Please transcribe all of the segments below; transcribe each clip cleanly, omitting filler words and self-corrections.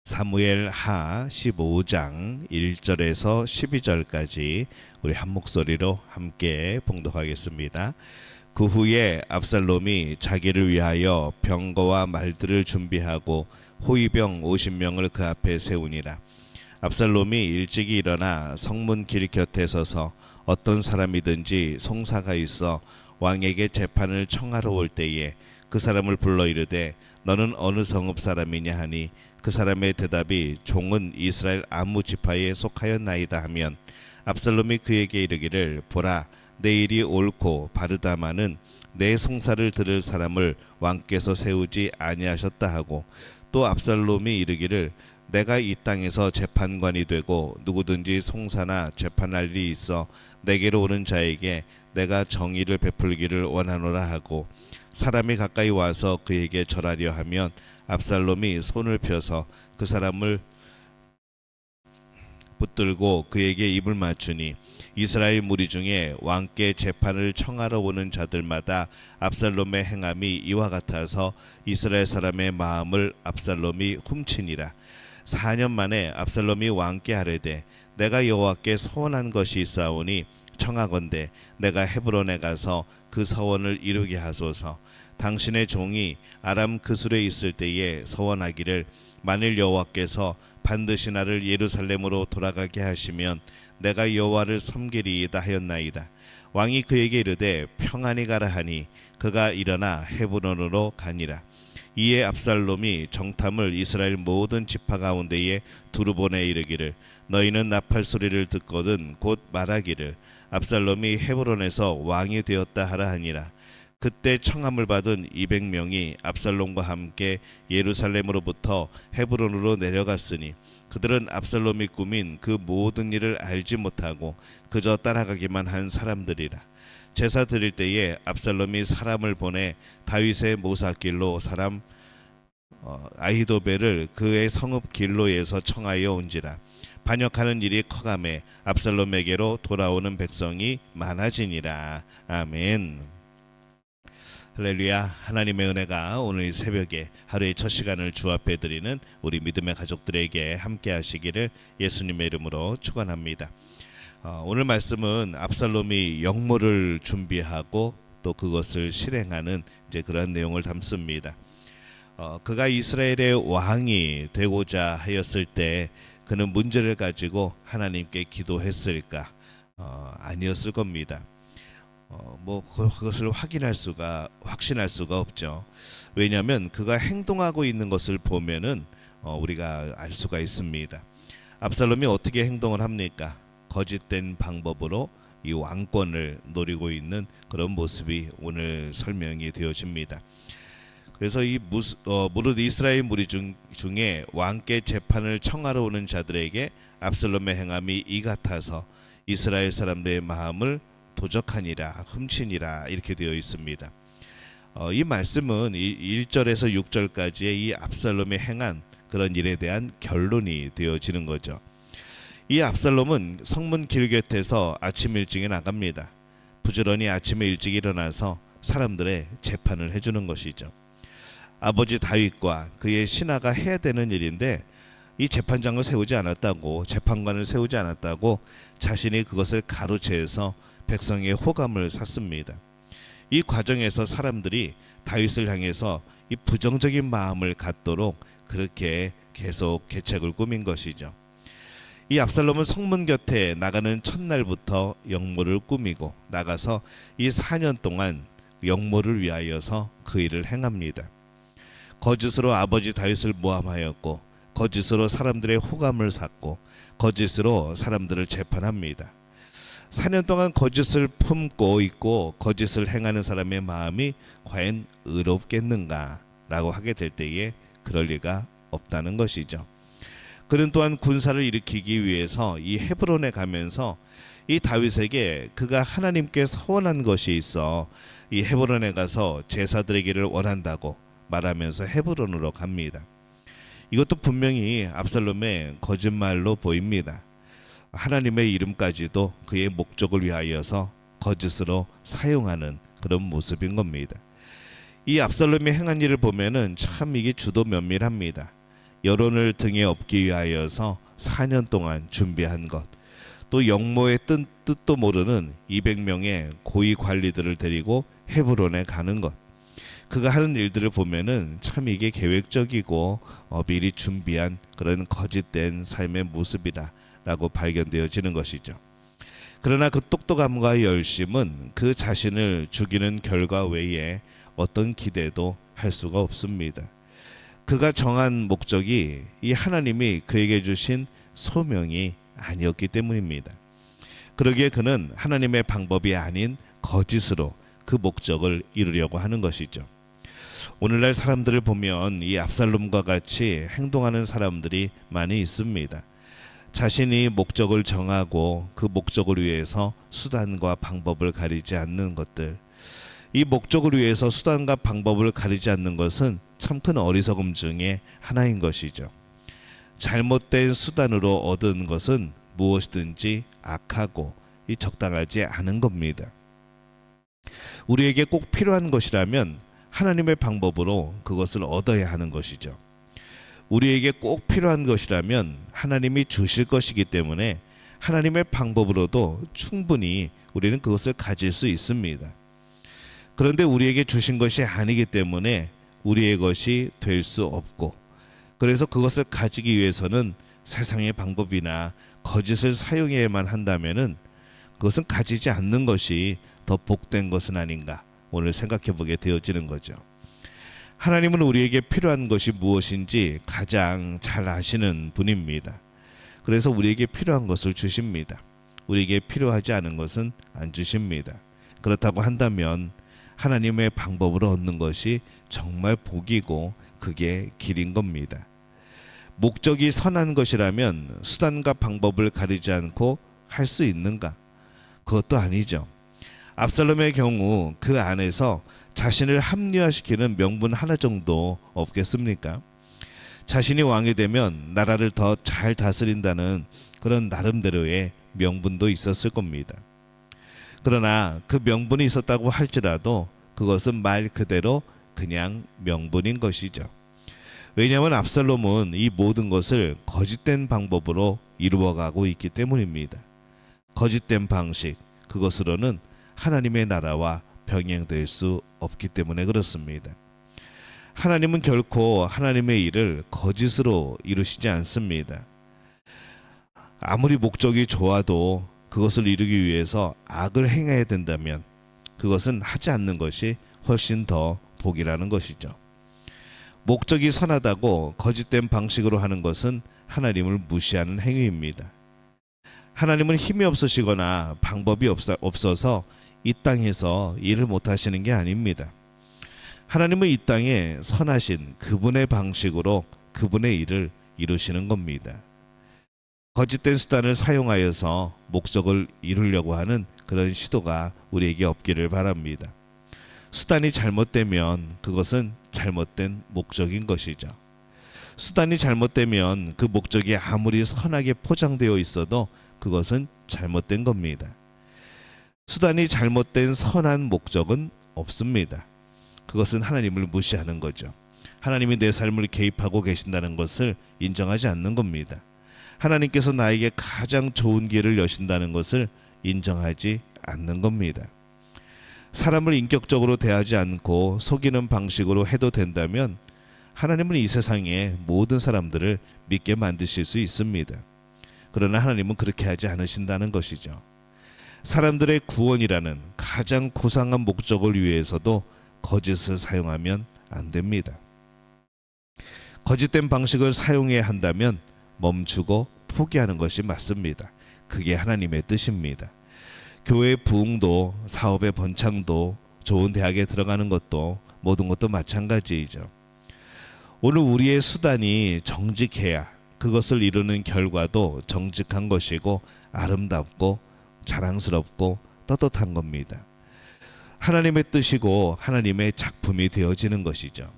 사무엘 하 15장 1절에서 12절까지 우리 한 목소리로 함께 봉독하겠습니다. 그 후에 압살롬이 자기를 위하여 병거와 말들을 준비하고 호위병 50명을 그 앞에 세우니라. 압살롬이 일찍이 일어나 성문 길 곁에 서서 어떤 사람이든지 송사가 있어 왕에게 재판을 청하러 올 때에 그 사람을 불러 이르되 너는 어느 성읍 사람이냐 하니 그 사람의 대답이 종은 이스라엘 아무 지파에 속하였나이다 하면 압살롬이 그에게 이르기를 보라 내 일이 옳고 바르다마는 내 송사를 들을 사람을 왕께서 세우지 아니하셨다 하고 또 압살롬이 이르기를 내가 이 땅에서 재판관이 되고 누구든지 송사나 재판할 일이 있어 내게로 오는 자에게 내가 정의를 베풀기를 원하노라 하고 사람이 가까이 와서 그에게 절하려 하면 압살롬이 손을 펴서 그 사람을 붙들고 그에게 입을 맞추니 이스라엘 무리 중에 왕께 재판을 청하러 오는 자들마다 압살롬의 행함이 이와 같아서 이스라엘 사람의 마음을 압살롬이 훔치니라. 4년 만에 압살롬이 왕께 아뢰되 내가 여호와께 서원한 것이 있사오니 청하건대 내가 헤브론에 가서 그 서원을 이루게 하소서. 당신의 종이 아람 그술에 있을 때에 서원하기를 만일 여호와께서 반드시 나를 예루살렘으로 돌아가게 하시면 내가 여호와를 섬기리이다 하였나이다. 왕이 그에게 이르되 평안히 가라 하니 그가 일어나 헤브론으로 가니라. 이에 압살롬이 정탐을 이스라엘 모든 지파 가운데에 두루 보내 이르기를 너희는 나팔 소리를 듣거든 곧 말하기를 압살롬이 헤브론에서 왕이 되었다 하라 하니라. 그때 청함을 받은 200명이 압살롬과 함께 예루살렘으로부터 헤브론으로 내려갔으니 그들은 압살롬이 꾸민 그 모든 일을 알지 못하고 그저 따라가기만 한 사람들이라. 제사 드릴 때에 압살롬이 사람을 보내 다윗의 모사길로 사람 아히도벨을 그의 성읍 길로에서 청하여 온지라. 반역하는 일이 커가매 압살롬에게로 돌아오는 백성이 많아지니라. 아멘. 할렐루야. 하나님의 은혜가 오늘 새벽에 하루의 첫 시간을 주 앞에 드리는 우리 믿음의 가족들에게 함께 하시기를 예수님의 이름으로 축원합니다. 오늘 말씀은 압살롬이 역모를 준비하고 또 그것을 실행하는 이제 그런 내용을 담습니다. 그가 이스라엘의 왕이 되고자 하였을 때 그는 문제를 가지고 하나님께 기도했을까? 아니었을 겁니다. 그것을 확신할 수가 없죠. 왜냐하면 그가 행동하고 있는 것을 보면은 우리가 알 수가 있습니다. 압살롬이 어떻게 행동을 합니까? 거짓된 방법으로 이 왕권을 노리고 있는 그런 모습이 오늘 설명이 되어집니다. 그래서 무릇 이스라엘 무리 중에 왕께 재판을 청하러 오는 자들에게 압살롬의 행함이 이 같아서 이스라엘 사람들의 마음을 도적하니라 훔치니라 이렇게 되어 있습니다. 이 말씀은 1절에서 6절까지의 이 압살롬의 행한 그런 일에 대한 결론이 되어지는 거죠. 이 압살롬은 성문 길 곁에서 아침 일찍에 나갑니다. 부지런히 아침에 일찍 일어나서 사람들의 재판을 해주는 것이죠. 아버지 다윗과 그의 신하가 해야 되는 일인데 이 재판장을 세우지 않았다고, 재판관을 세우지 않았다고 자신이 그것을 가로채서 백성의 호감을 샀습니다. 이 과정에서 사람들이 다윗을 향해서 이 부정적인 마음을 갖도록 그렇게 계속 계책을 꾸민 것이죠. 이 압살롬은 성문 곁에 나가는 첫날부터 역모를 꾸미고 나가서 이 4년 동안 역모를 위하여서 그 일을 행합니다. 거짓으로 아버지 다윗을 모함하였고 거짓으로 사람들의 호감을 샀고 거짓으로 사람들을 재판합니다. 4년 동안 거짓을 품고 있고 거짓을 행하는 사람의 마음이 과연 의롭겠는가 라고 하게 될 때에 그럴 리가 없다는 것이죠. 그는 또한 군사를 일으키기 위해서 이 헤브론에 가면서 이 다윗에게 그가 하나님께 서원한 것이 있어 이 헤브론에 가서 제사 드리기를 원한다고 말하면서 헤브론으로 갑니다. 이것도 분명히 압살롬의 거짓말로 보입니다. 하나님의 이름까지도 그의 목적을 위하여서 거짓으로 사용하는 그런 모습인 겁니다. 이 압살롬이 행한 일을 보면은 참 이게 주도 면밀합니다. 여론을 등에 업기 위하여서 4년 동안 준비한 것, 또 영모의 뜻도 모르는 200명의 고위 관리들을 데리고 헤브론에 가는 것, 그가 하는 일들을 보면은 참 이게 계획적이고 미리 준비한 그런 거짓된 삶의 모습이라고 발견되어지는 것이죠. 그러나 그 똑똑함과 열심은 그 자신을 죽이는 결과 외에 어떤 기대도 할 수가 없습니다. 그가 정한 목적이 이 하나님이 그에게 주신 소명이 아니었기 때문입니다. 그러기에 그는 하나님의 방법이 아닌 거짓으로 그 목적을 이루려고 하는 것이죠. 오늘날 사람들을 보면 이 압살롬과 같이 행동하는 사람들이 많이 있습니다. 자신이 목적을 정하고 그 목적을 위해서 수단과 방법을 가리지 않는 것들, 이 목적을 위해서 수단과 방법을 가리지 않는 것은 참 큰 어리석음 중에 하나인 것이죠. 잘못된 수단으로 얻은 것은 무엇이든지 악하고 이 적당하지 않은 겁니다. 우리에게 꼭 필요한 것이라면 하나님의 방법으로 그것을 얻어야 하는 것이죠. 우리에게 꼭 필요한 것이라면 하나님이 주실 것이기 때문에 하나님의 방법으로도 충분히 우리는 그것을 가질 수 있습니다. 그런데 우리에게 주신 것이 아니기 때문에 우리의 것이 될 수 없고, 그래서 그것을 가지기 위해서는 세상의 방법이나 거짓을 사용해야만 한다면은 그것은 가지지 않는 것이 더 복된 것은 아닌가 오늘 생각해 보게 되어지는 거죠. 하나님은 우리에게 필요한 것이 무엇인지 가장 잘 아시는 분입니다. 그래서 우리에게 필요한 것을 주십니다. 우리에게 필요하지 않은 것은 안 주십니다. 그렇다고 한다면 하나님의 방법으로 얻는 것이 정말 복이고 그게 길인 겁니다. 목적이 선한 것이라면 수단과 방법을 가리지 않고 할 수 있는가? 그것도 아니죠. 압살롬의 경우 그 안에서 자신을 합리화시키는 명분 하나 정도 없겠습니까? 자신이 왕이 되면 나라를 더 잘 다스린다는 그런 나름대로의 명분도 있었을 겁니다. 그러나 그 명분이 있었다고 할지라도 그것은 말 그대로 그냥 명분인 것이죠. 왜냐하면 압살롬은 이 모든 것을 거짓된 방법으로 이루어가고 있기 때문입니다. 거짓된 방식, 그것으로는 하나님의 나라와 병행될 수 없기 때문에 그렇습니다. 하나님은 결코 하나님의 일을 거짓으로 이루시지 않습니다. 아무리 목적이 좋아도 그것을 이루기 위해서 악을 행해야 된다면 그것은 하지 않는 것이 훨씬 더 복이라는 것이죠. 목적이 선하다고 거짓된 방식으로 하는 것은 하나님을 무시하는 행위입니다. 하나님은 힘이 없으시거나 방법이 없어서 이 땅에서 일을 못하시는 게 아닙니다. 하나님은 이 땅에 선하신 그분의 방식으로 그분의 일을 이루시는 겁니다. 거짓된 수단을 사용하여서 목적을 이루려고 하는 그런 시도가 우리에게 없기를 바랍니다. 수단이 잘못되면 그것은 잘못된 목적인 것이죠. 수단이 잘못되면 그 목적이 아무리 선하게 포장되어 있어도 그것은 잘못된 겁니다. 수단이 잘못된 선한 목적은 없습니다. 그것은 하나님을 무시하는 거죠. 하나님이 내 삶을 개입하고 계신다는 것을 인정하지 않는 겁니다. 하나님께서 나에게 가장 좋은 길을 여신다는 것을 인정하지 않는 겁니다. 사람을 인격적으로 대하지 않고 속이는 방식으로 해도 된다면 하나님은 이 세상의 모든 사람들을 믿게 만드실 수 있습니다. 그러나 하나님은 그렇게 하지 않으신다는 것이죠. 사람들의 구원이라는 가장 고상한 목적을 위해서도 거짓을 사용하면 안 됩니다. 거짓된 방식을 사용해야 한다면 멈추고 포기하는 것이 맞습니다. 그게 하나님의 뜻입니다. 교회의 부흥도, 사업의 번창도, 좋은 대학에 들어가는 것도, 모든 것도 마찬가지이죠. 오늘 우리의 수단이 정직해야 그것을 이루는 결과도 정직한 것이고 아름답고 자랑스럽고 떳떳한 겁니다. 하나님의 뜻이고 하나님의 작품이 되어지는 것이죠.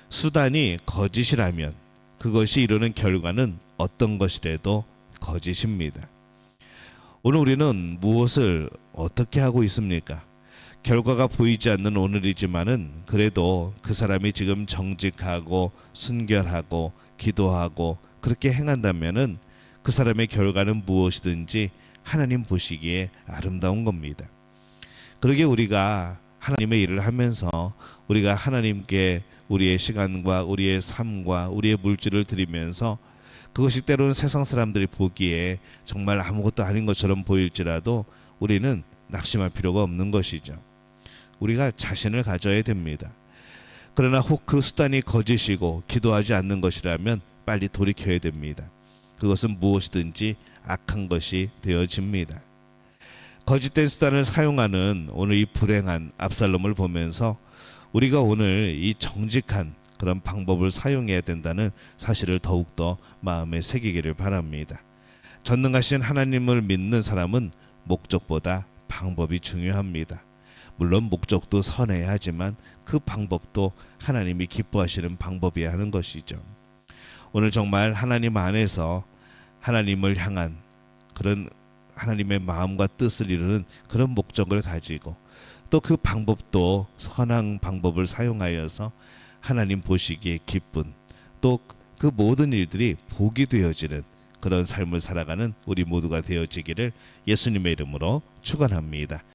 수단이 거짓이라면 그것이 이루는 결과는 어떤 것이라도 거짓입니다. 오늘 우리는 무엇을 어떻게 하고 있습니까? 결과가 보이지 않는 오늘이지만은 그래도 그 사람이 지금 정직하고 순결하고 기도하고 그렇게 행한다면은 그 사람의 결과는 무엇이든지 하나님 보시기에 아름다운 겁니다. 그러게 우리가 하나님의 일을 하면서 우리가 하나님께 우리의 시간과 우리의 삶과 우리의 물질을 드리면서 그것이 때로는 세상 사람들이 보기에 정말 아무것도 아닌 것처럼 보일지라도 우리는 낙심할 필요가 없는 것이죠. 우리가 자신을 가져야 됩니다. 그러나 혹 그 수단이 거짓이고 기도하지 않는 것이라면 빨리 돌이켜야 됩니다. 그것은 무엇이든지 악한 것이 되어집니다. 거짓된 수단을 사용하는 오늘 이 불행한 압살롬을 보면서 우리가 오늘 이 정직한 그런 방법을 사용해야 된다는 사실을 더욱더 마음에 새기기를 바랍니다. 전능하신 하나님을 믿는 사람은 목적보다 방법이 중요합니다. 물론 목적도 선해야 하지만 그 방법도 하나님이 기뻐하시는 방법이어야 하는 것이죠. 오늘 정말 하나님 안에서 하나님을 향한 그런 하나님의 마음과 뜻을 이루는 그런 목적을 가지고 또 그 방법도 선한 방법을 사용하여서 하나님 보시기에 기쁜 또 그 모든 일들이 복이 되어지는 그런 삶을 살아가는 우리 모두가 되어지기를 예수님의 이름으로 축원합니다.